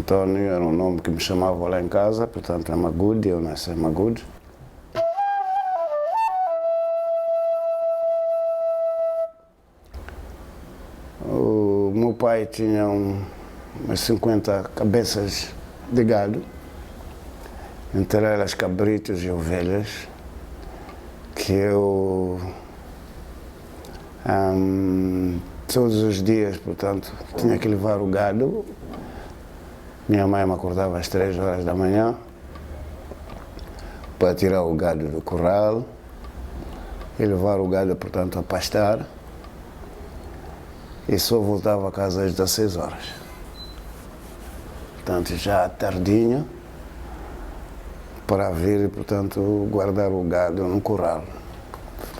Antônio era um nome que me chamava lá em casa, portanto é Magude, eu nasci em Magude. O meu pai tinha umas 50 cabeças de gado, entre elas cabritos e ovelhas, que eu todos os dias, portanto, tinha que levar o gado. Minha mãe me acordava às 3 horas da manhã para tirar o gado do curral e levar o gado, portanto, a pastar. E só voltava a casa às 16 horas. Portanto, já tardinha, para vir, portanto, guardar o gado no curral.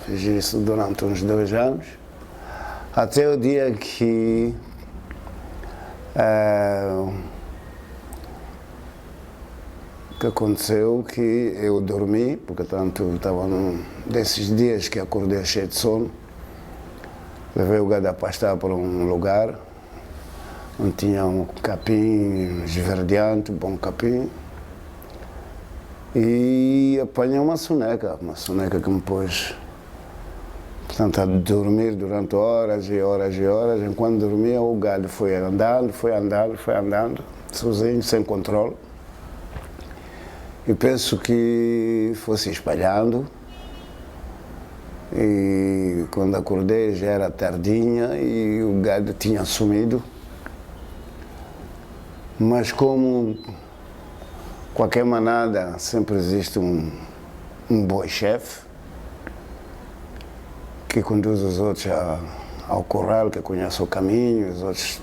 Fiz isso durante uns 2 anos, até o dia que aconteceu que eu dormi, porque tanto estava num desses dias que acordei cheio de sono. Levei o gado a pastar para um lugar onde tinha um capim esverdeante, bom capim, e apanhei uma soneca que me pôs, portanto, a dormir durante horas e horas e horas. Enquanto dormia, o gado foi andando, sozinho, sem controle. E penso que fosse espalhando. E quando acordei já era tardinha e o gado tinha sumido. Mas como qualquer manada sempre existe um boi-chefe que conduz os outros ao curral, que conhece o caminho, os outros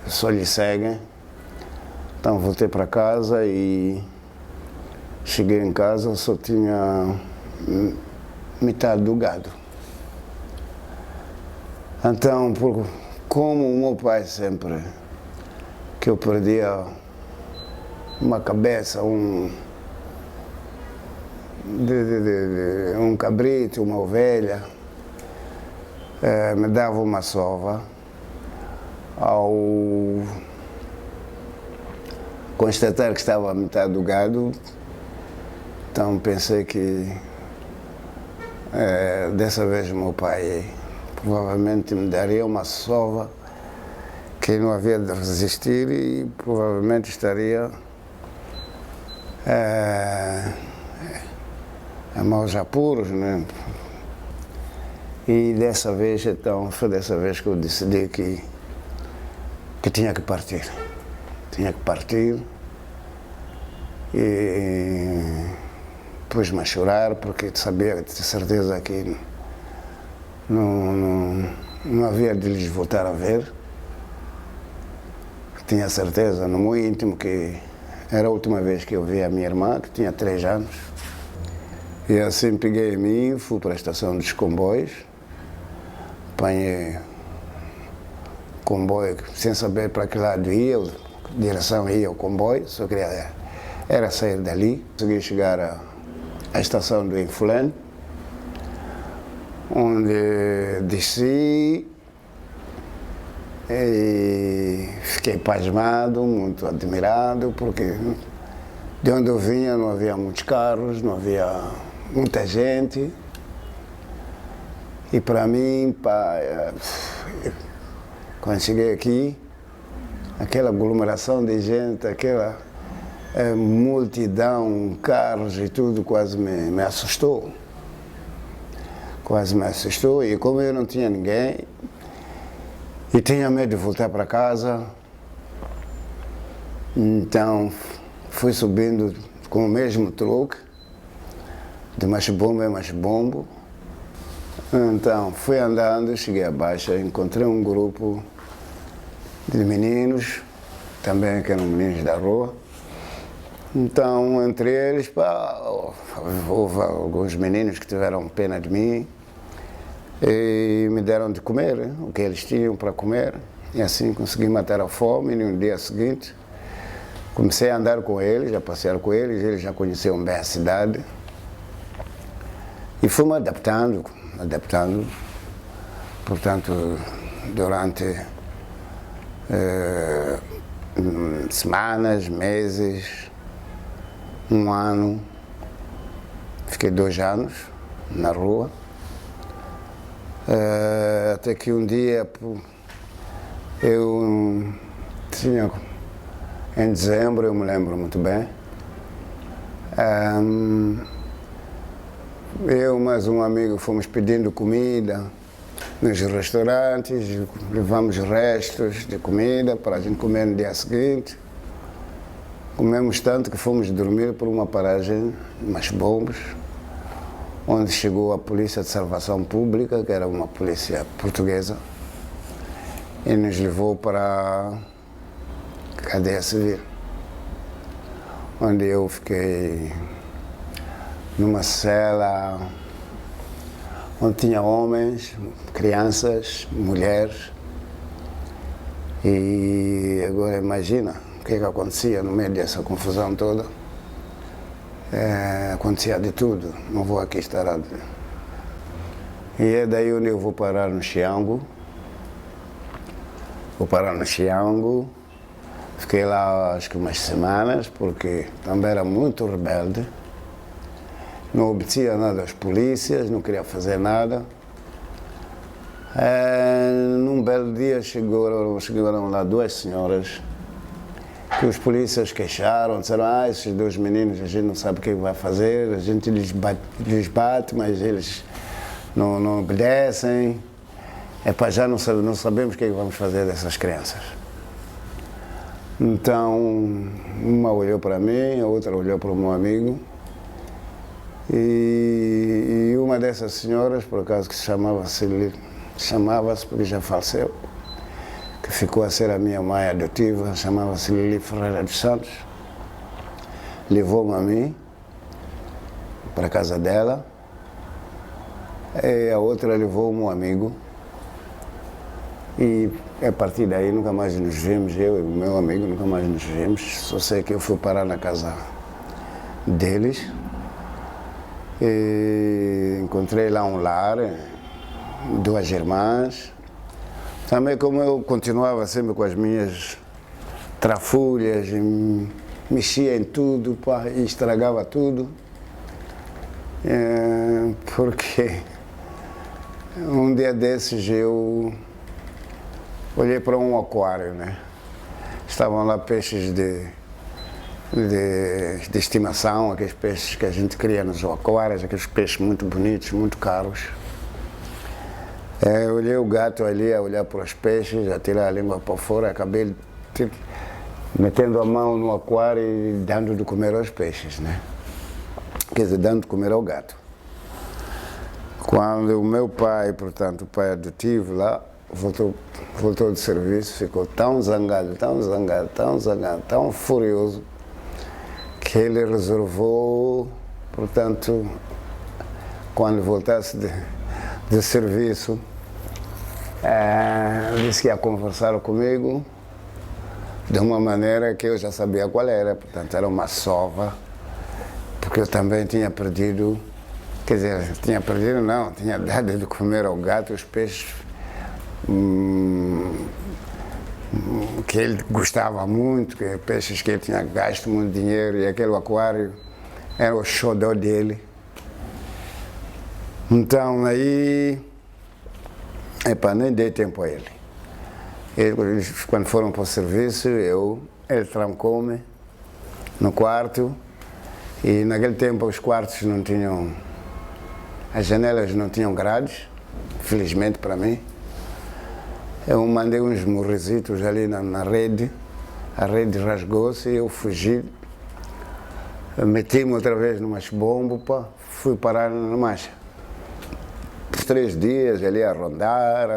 só lhe seguem. Então voltei para casa e cheguei em casa, só tinha metade do gado. Então, como o meu pai sempre, que eu perdia uma cabeça, um cabrito, uma ovelha, me dava uma sova. Ao constatar que estava a metade do gado, então pensei que dessa vez o meu pai provavelmente me daria uma sova que não havia de resistir e provavelmente estaria a maus apuros, né? E dessa vez, então, foi dessa vez que eu decidi que tinha que partir. Tinha que partir e pus-me a chorar porque sabia de certeza que não havia de lhes voltar a ver. Tinha certeza no meu íntimo que era a última vez que eu vi a minha irmã, que tinha 3 anos. E assim peguei em mim, fui para a estação dos comboios, apanhei comboio sem saber para que lado ia, direção ia o comboio, só queria era sair dali. Consegui chegar à estação do Infulene, onde desci e fiquei pasmado, muito admirado, porque de onde eu vinha não havia muitos carros, não havia muita gente. E para mim, quando cheguei aqui, aquela aglomeração de gente, aquela multidão, carros e tudo, quase me assustou. Quase me assustou, e como eu não tinha ninguém, e tinha medo de voltar para casa, então fui subindo com o mesmo truque, de machibombo em machibombo. Então fui andando, cheguei abaixo, encontrei um grupo de meninos, também que eram meninos da rua. Então, entre eles, houve alguns meninos que tiveram pena de mim e me deram de comer o que eles tinham para comer. E assim consegui matar a fome. E no dia seguinte comecei a andar com eles, a passear com eles já conheciam bem a cidade. E fui me adaptando. Portanto, durante semanas, meses, um ano. Fiquei 2 anos na rua. Até que um dia eu tinha, em dezembro, eu me lembro muito bem, eu mais um amigo fomos pedindo comida nos restaurantes, levamos restos de comida para a gente comer no dia seguinte. Comemos tanto que fomos dormir por uma paragem, umas bombas, onde chegou a Polícia de Salvação Pública, que era uma polícia portuguesa, e nos levou para a cadeia civil, onde eu fiquei numa cela onde tinha homens, crianças, mulheres. E agora imagina o que acontecia no meio dessa confusão toda. Acontecia de tudo, não vou aqui estar a dizer. E é daí onde eu vou parar no Xiango. Vou parar no Xiango. Fiquei lá acho que umas semanas, porque também era muito rebelde. Não obedecia nada às polícias, não queria fazer nada. Num belo dia chegaram lá 2 senhoras que os polícias queixaram, disseram, esses 2 meninos a gente não sabe o que vai fazer, a gente lhes bate, mas eles não obedecem. Já não sabemos o que vamos fazer dessas crianças. Então, uma olhou para mim, a outra olhou para o meu amigo. E uma dessas senhoras, por acaso, que chamava-se, porque já faleceu, que ficou a ser a minha mãe adotiva, chamava-se Lili Ferreira dos Santos, levou-me a mim para a casa dela, e a outra levou um amigo, e a partir daí nunca mais nos vimos, eu e o meu amigo nunca mais nos vimos, só sei que eu fui parar na casa deles, e encontrei lá um lar, 2 irmãs. Também como eu continuava sempre com as minhas trafulhas, mexia em tudo, e estragava tudo, porque um dia desses eu olhei para um aquário, né? Estavam lá peixes de estimação, aqueles peixes que a gente cria nos aquários, aqueles peixes muito bonitos, muito caros. Eu olhei o gato ali a olhar para os peixes, a tirar a língua para fora, acabei metendo a mão no aquário e dando de comer aos peixes, né? Quer dizer, dando de comer ao gato. Quando o meu pai, portanto, o pai adotivo lá, voltou de serviço, ficou tão zangado, tão furioso, que ele reservou, portanto, quando voltasse de serviço, disse que ia conversar comigo de uma maneira que eu já sabia qual era, portanto era uma sova, porque eu também tinha perdido, quer dizer, tinha dado de comer ao gato os peixes que ele gostava muito, peixes que ele tinha gasto muito dinheiro, e aquele aquário era o xodó dele. Então aí, nem dei tempo a ele. Eles, quando foram para o serviço, ele trancou-me no quarto, e naquele tempo os quartos não tinham, as janelas não tinham grades, felizmente para mim. Eu mandei uns morresitos ali na rede, a rede rasgou-se e eu fugi, meti-me outra vez numas bombas, fui parar na Mancha. 3 dias ali a rondar,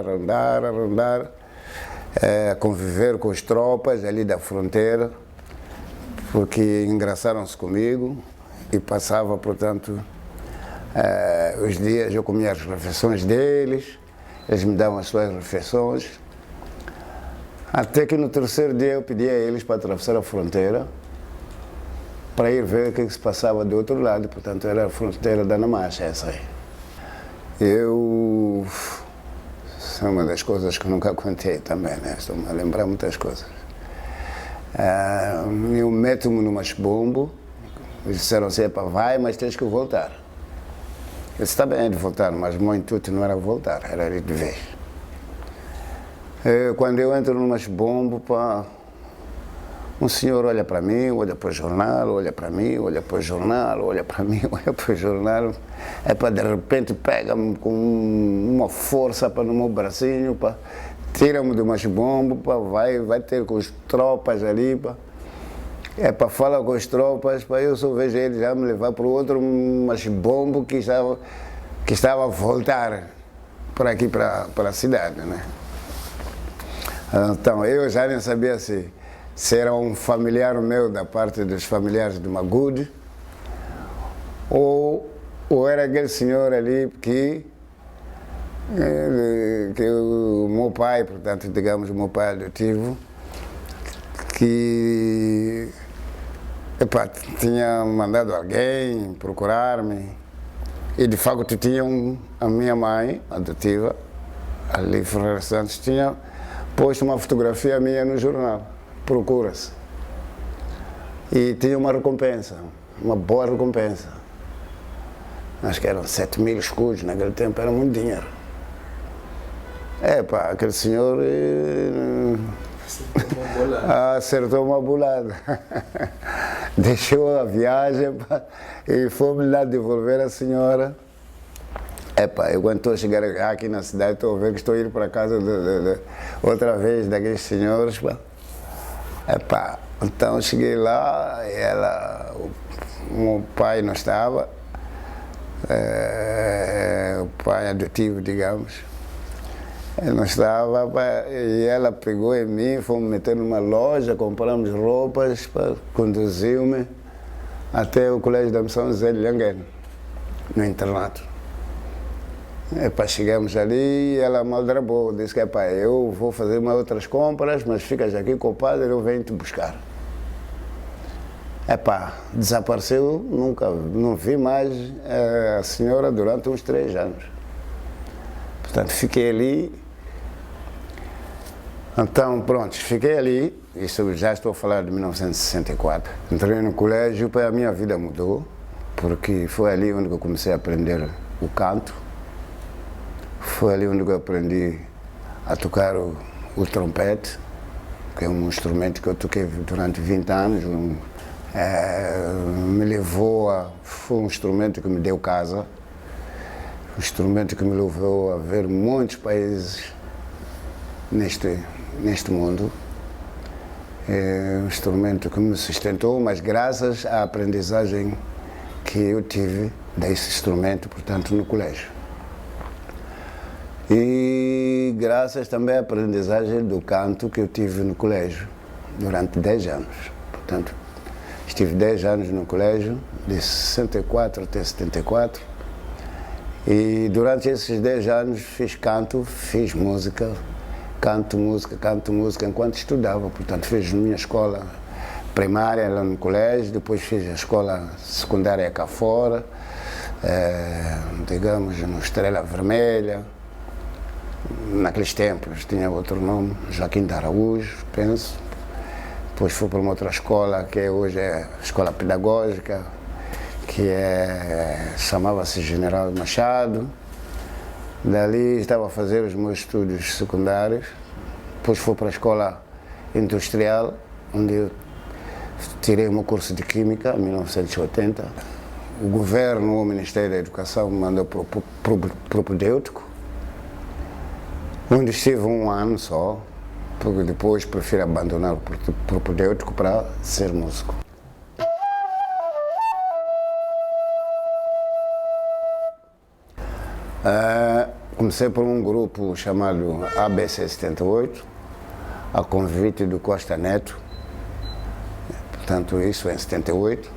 a conviver com as tropas ali da fronteira, porque engraçaram-se comigo e passava, portanto, os dias eu comia as refeições deles, eles me davam as suas refeições, até que no 3º dia eu pedi a eles para atravessar a fronteira para ir ver o que se passava do outro lado, portanto era a fronteira da Namacha, essa aí. Isso é uma das coisas que nunca contei também, né? Estou-me a lembrar muitas coisas. Eu meto-me no machibombo, eles disseram assim, vai, mas tens que voltar. Eu disse, está bem, é de voltar, mas o meu intuito não era voltar, era ir de vez. Quando eu entro no machibombo, um senhor olha para mim, olha para o jornal, olha para mim, olha para o jornal, olha para mim, olha para o jornal. De repente pega-me com uma força no meu bracinho, tira-me do machibombo, vai ter com as tropas ali, fala com as tropas, eu só vejo ele já me levar para o outro machibombo que estava a voltar por aqui para a cidade, né? Então eu já nem sabia se era um familiar meu da parte dos familiares de Magude ou era aquele senhor ali que o meu pai, portanto, digamos, o meu pai adotivo, que tinha mandado alguém procurar-me e de facto tinha a minha mãe adotiva, ali Ferreira Santos, tinha posto uma fotografia minha no jornal, procura-se. E tinha uma recompensa, uma boa recompensa. Acho que eram 7.000 escudos, naquele tempo era muito dinheiro. Aquele senhor acertou uma bolada. Deixou a viagem e fomos lá devolver a senhora. Eu quando estou a chegar aqui na cidade, estou a ver que estou a ir para casa outra vez daqueles senhores. Então cheguei lá e o meu pai não estava, o pai adotivo, digamos. Ele não estava, e ela pegou em mim, fomos meter numa loja, compramos roupas, conduziu-me até o Colégio da Missão José de Lhanguene, no internato. Chegamos ali e ela maldrabou, disse que eu vou fazer umas outras compras, mas ficas aqui com o padre, eu venho te buscar. Desapareceu, não vi mais a senhora durante uns 3 anos. Portanto, fiquei ali. Então, pronto, fiquei ali, isso já estou a falar de 1964. Entrei no colégio, a minha vida mudou, porque foi ali onde eu comecei a aprender o canto. Foi ali onde eu aprendi a tocar o trompete, que é um instrumento que eu toquei durante 20 anos. Foi um instrumento que me deu casa, um instrumento que me levou a ver muitos países neste mundo. É um instrumento que me sustentou, mas graças à aprendizagem que eu tive desse instrumento, portanto, no colégio. E graças também à aprendizagem do canto que eu tive no colégio durante 10 anos. Portanto, estive 10 anos no colégio, de 64 até 74. E durante esses 10 anos fiz canto, fiz música, canto música enquanto estudava. Portanto, fiz minha escola primária lá no colégio, depois fiz a escola secundária cá fora, digamos, no Estrela Vermelha. Naqueles tempos tinha outro nome, Joaquim de Araújo, penso. Depois fui para uma outra escola, que hoje é a Escola Pedagógica, que chamava-se General Machado. Dali estava a fazer os meus estudos secundários. Depois fui para a Escola Industrial, onde eu tirei o meu curso de Química, em 1980. O governo, o Ministério da Educação, me mandou para o propedêutico, onde estive 1 ano só, porque depois prefiro abandonar o propedêutico para ser músico. Comecei por um grupo chamado ABC 78, a convite do Costa Neto, portanto isso em 78,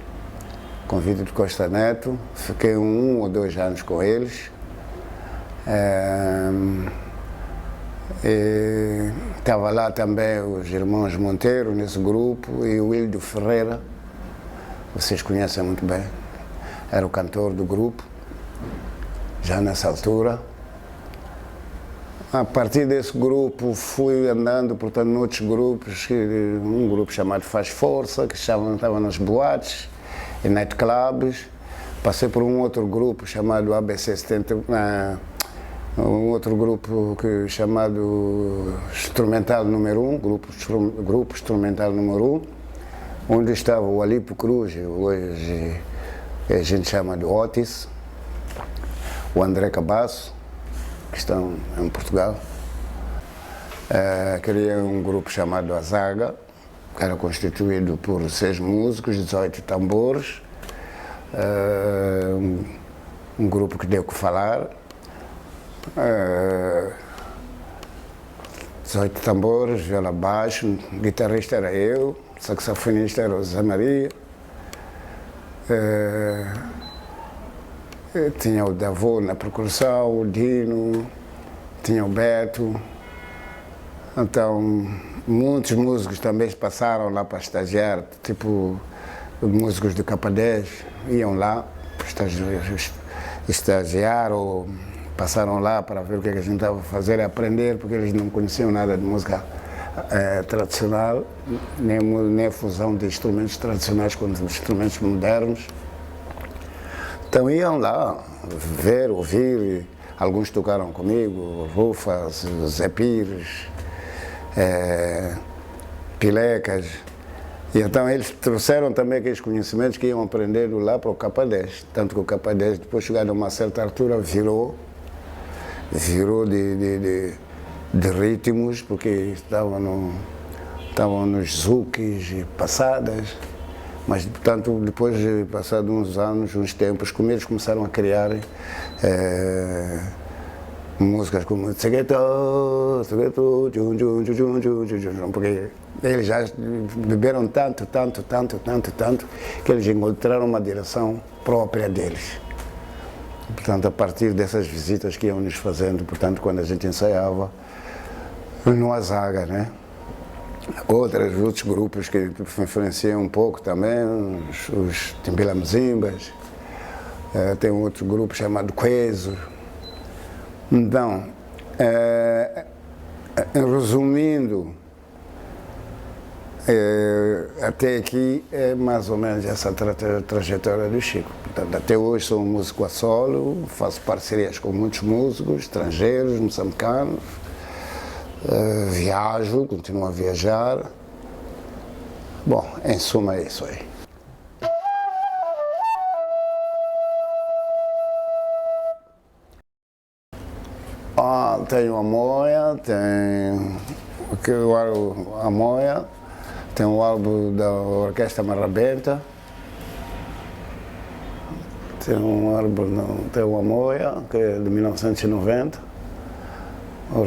convite do Costa Neto, fiquei 1 ou 2 anos com eles. Estava lá também os irmãos Monteiro nesse grupo e o Wildo Ferreira, vocês conhecem muito bem, era o cantor do grupo, já nessa altura. A partir desse grupo fui andando, portanto, noutros grupos, um grupo chamado Faz Força, que estava nas boates e nightclubs. Passei por um outro grupo chamado ABC 70, um outro grupo chamado Instrumental Número 1, grupo Instrumental Número 1, onde estava o Alipo Cruz, hoje a gente chama de Otis, o André Cabasso, que estão em Portugal. Criei um grupo chamado Azaga, que era constituído por 6 músicos, 18 tambores, um grupo que deu o que falar, 18 tambores, viola baixo, guitarrista era eu, saxofonista era o Zé Maria, tinha o Davô na percussão, o Dino, tinha o Beto. Então, muitos músicos também passaram lá para estagiar, tipo músicos do K10, iam lá para estagiar ou passaram lá para ver o que a gente estava a fazer e aprender, porque eles não conheciam nada de música tradicional, nem a fusão de instrumentos tradicionais com os instrumentos modernos. Então iam lá ver, ouvir, alguns tocaram comigo, Rufas, Zé Pires, Pilecas. E então eles trouxeram também aqueles conhecimentos que iam aprendendo lá para o K10. Tanto que o K10, depois chegado a uma certa altura, virou de ritmos, porque estavam nos zoukis e passadas. Mas, portanto, depois de passados uns anos, uns tempos, como eles começaram a criar músicas como Tsegueto, porque eles já beberam tanto, que eles encontraram uma direção própria deles. Portanto, a partir dessas visitas que iam nos fazendo, portanto, quando a gente ensaiava no Azaga, né? Outros grupos que influenciam um pouco também, os Timbilamzimbas, tem um outro grupo chamado Queso. Então, resumindo, até aqui é mais ou menos essa trajetória do Chico. Portanto, até hoje sou um músico a solo, faço parcerias com muitos músicos estrangeiros, moçambicanos. Viajo, continuo a viajar. Bom, em suma é isso aí. Tenho a Moia, tem a Moia, tem o álbum da Orquestra Marrabenta, tem um álbum, tem a Moia, que é de 1990. A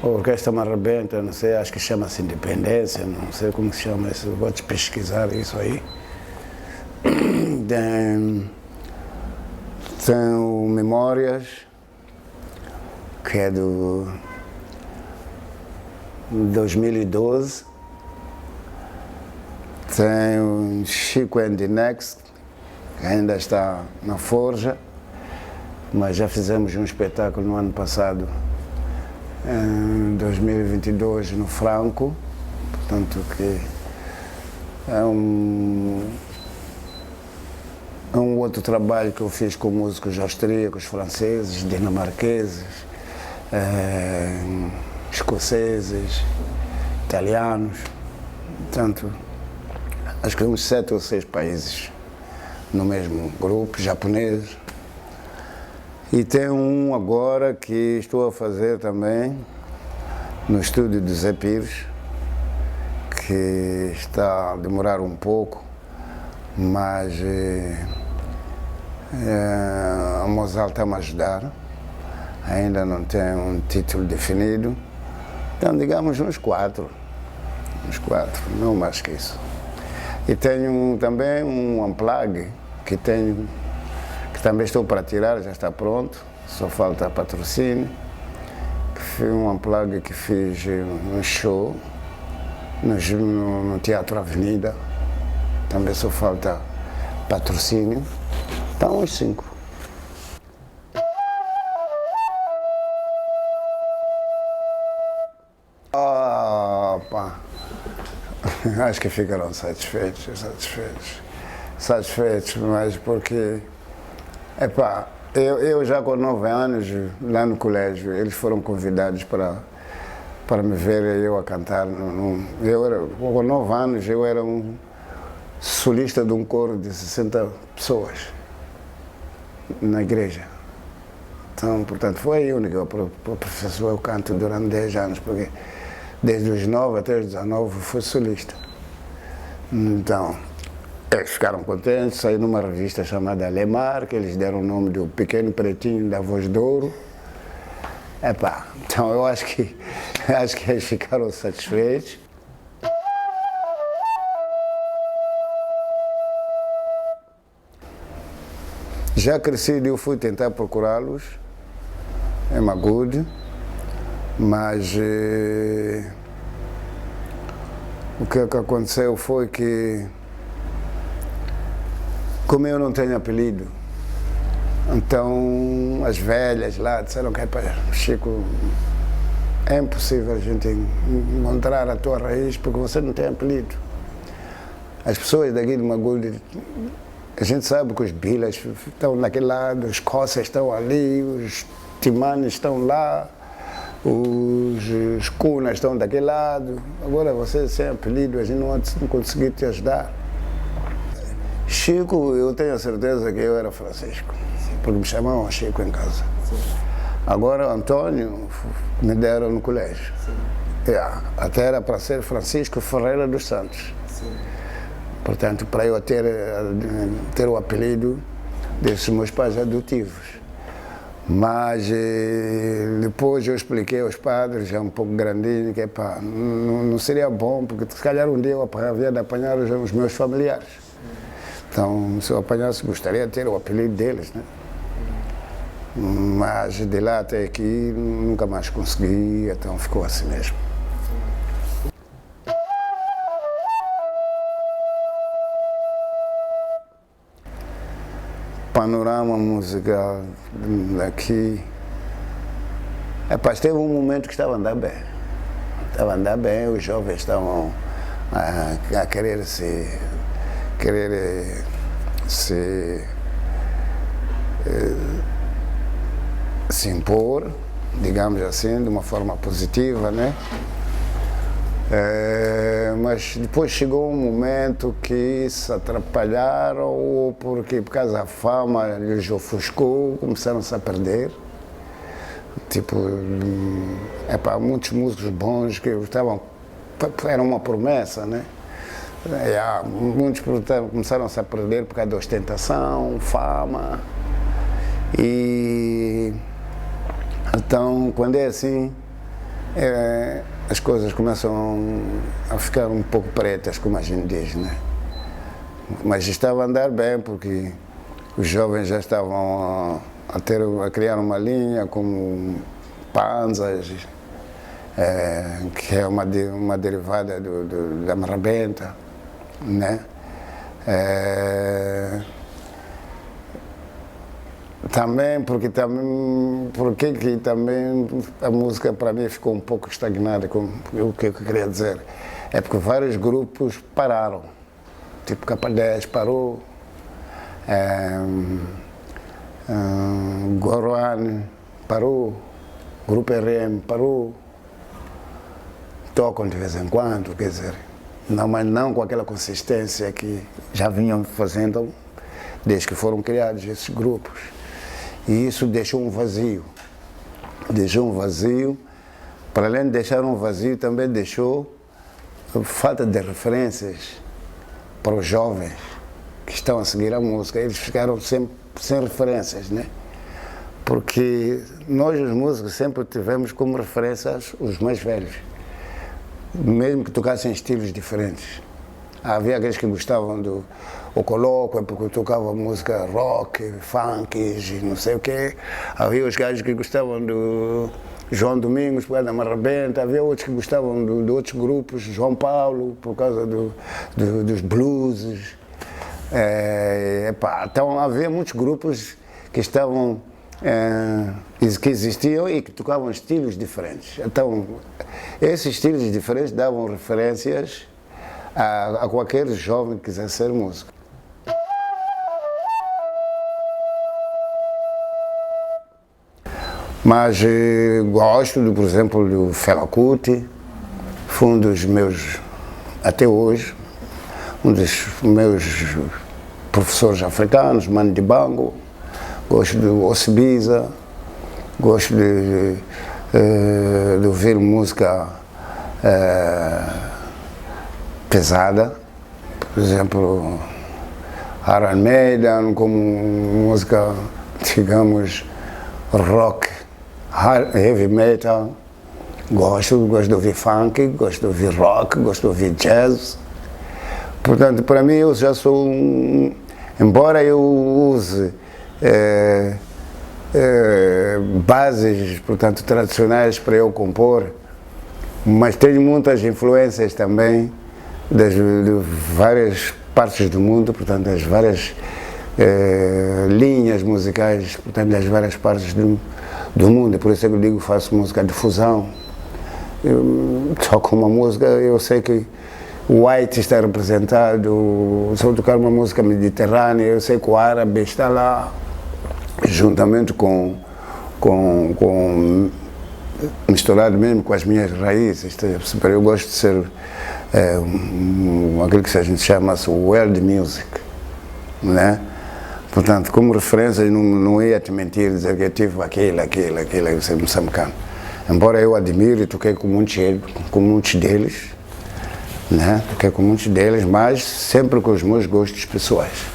Orquestra Marrabenta, não sei, acho que chama-se Independência, não sei como se chama isso, vou te pesquisar isso aí. Tem o Memórias, que é do 2012. Tem o Chico and the Next, que ainda está na forja. Mas já fizemos um espetáculo no ano passado, em 2022, no Franco, portanto que é um outro trabalho que eu fiz com músicos austríacos, franceses, dinamarqueses, escoceses, italianos, portanto, acho que uns 7 ou 6 países no mesmo grupo, japoneses. E tem um agora que estou a fazer também no estúdio do Zé Pires, que está a demorar um pouco, mas a Mozart está-me a ajudar. Ainda não tem um título definido. Então, digamos, uns 4, não mais que isso. E tenho também um Unplugged que também estou para tirar, já está pronto, só falta patrocínio. Foi um Unplugged que fiz um show no Teatro Avenida, também só falta patrocínio. Então, uns 5. Acho que ficaram satisfeitos, mas porque, eu já com 9 anos, lá no colégio, eles foram convidados para me ver eu a cantar. Com 9 anos, eu era um solista de um coro de 60 pessoas na igreja. Então, portanto, foi aí onde eu professor eu canto durante 10 anos, porque desde os 9 até os 19 fui solista. Então, eles ficaram contentes, saí numa revista chamada Lemar, que eles deram o nome do Pequeno Pretinho da Voz de Ouro. Então eu acho que eles ficaram satisfeitos. Já crescido, eu fui tentar procurá-los em Magude, mas o que aconteceu foi que, como eu não tenho apelido, então as velhas lá disseram que Chico, é impossível a gente encontrar a tua raiz porque você não tem apelido. As pessoas daqui de Magude, a gente sabe que os Bilas estão naquele lado, os Cossas estão ali, os Timanes estão lá, os Cunas estão daquele lado. Agora você sem apelido, a gente não conseguiu te ajudar. Chico, eu tenho a certeza que eu era Francisco, porque me chamavam Chico em casa. Sim. Agora Antônio me deram no colégio. Até era para ser Francisco Ferreira dos Santos. Sim. Portanto, para eu ter o apelido desses meus pais adotivos. Mas depois eu expliquei aos padres, já um pouco grandinho, que não seria bom, porque se calhar um dia eu havia de apanhar os meus familiares. Então, se eu apanhasse, gostaria de ter o apelido deles, né? Mas de lá até aqui nunca mais consegui, então ficou assim mesmo. Panorama musical daqui. Teve um momento que estava a andar bem. Estava a andar bem, os jovens estavam a querer se impor, digamos assim, de uma forma positiva, né? Mas depois chegou um momento que se atrapalharam, ou porque por causa da fama lhes ofuscou, começaram-se a perder. Tipo, muitos músicos bons que eram uma promessa, né? Muitos começaram-se a perder por causa da ostentação, fama. E então, quando é assim, as coisas começam a ficar um pouco pretas, como a gente diz, né? Mas estava a andar bem, porque os jovens já estavam a criar uma linha como Panzas, que é uma derivada da marrabenta, né? Também porque a música para mim ficou um pouco estagnada, o que eu queria dizer. É porque vários grupos pararam, tipo Capa-10 parou, Goruane parou, Grupo RM parou, tocam de vez em quando, quer dizer, mas não com aquela consistência que já vinham fazendo desde que foram criados esses grupos. E isso deixou um vazio. Para além de deixar um vazio, também deixou falta de referências para os jovens que estão a seguir a música. Eles ficaram sempre sem referências, né? Porque nós, os músicos, sempre tivemos como referências os mais velhos, mesmo que tocassem estilos diferentes. Havia aqueles que gostavam do colóquio, porque tocava música rock, funk e não sei o quê. Havia os gajos que gostavam do João Domingos, por causa da marrabenta. Havia outros que gostavam de outros grupos, João Paulo, por causa dos blues. Então havia muitos grupos que estavam, que existiam e que tocavam estilos diferentes. Então, esses estilos diferentes davam referências a qualquer jovem que quiser ser músico. Mas gosto, por exemplo, do Fela Kuti, foi um dos meus, até hoje, um dos meus professores africanos, Mano Dibango. Gosto do Osibiza, gosto de ouvir música pesada, por exemplo, Iron Maiden, como música, digamos, rock, heavy metal. Gosto de ouvir funk, gosto de ouvir rock, gosto de ouvir jazz. Portanto, para mim, eu já sou embora eu use bases, portanto, tradicionais para eu compor, mas tenho muitas influências também de várias partes do mundo, portanto, das várias linhas musicais, portanto, das várias partes do mundo. Por isso é que eu digo que faço música de fusão. Só com uma música, eu sei que o white está representado, se eu tocar uma música mediterrânea, eu sei que o árabe está lá, juntamente com misturado mesmo com as minhas raízes. Eu gosto de ser aquilo que a gente chama world music, né? Portanto, como referência, eu não ia te mentir, dizer que eu tive aquilo, ser moçambicano. Embora eu admire e toquei com muitos deles, né? Toquei com muitos deles, mas sempre com os meus gostos pessoais.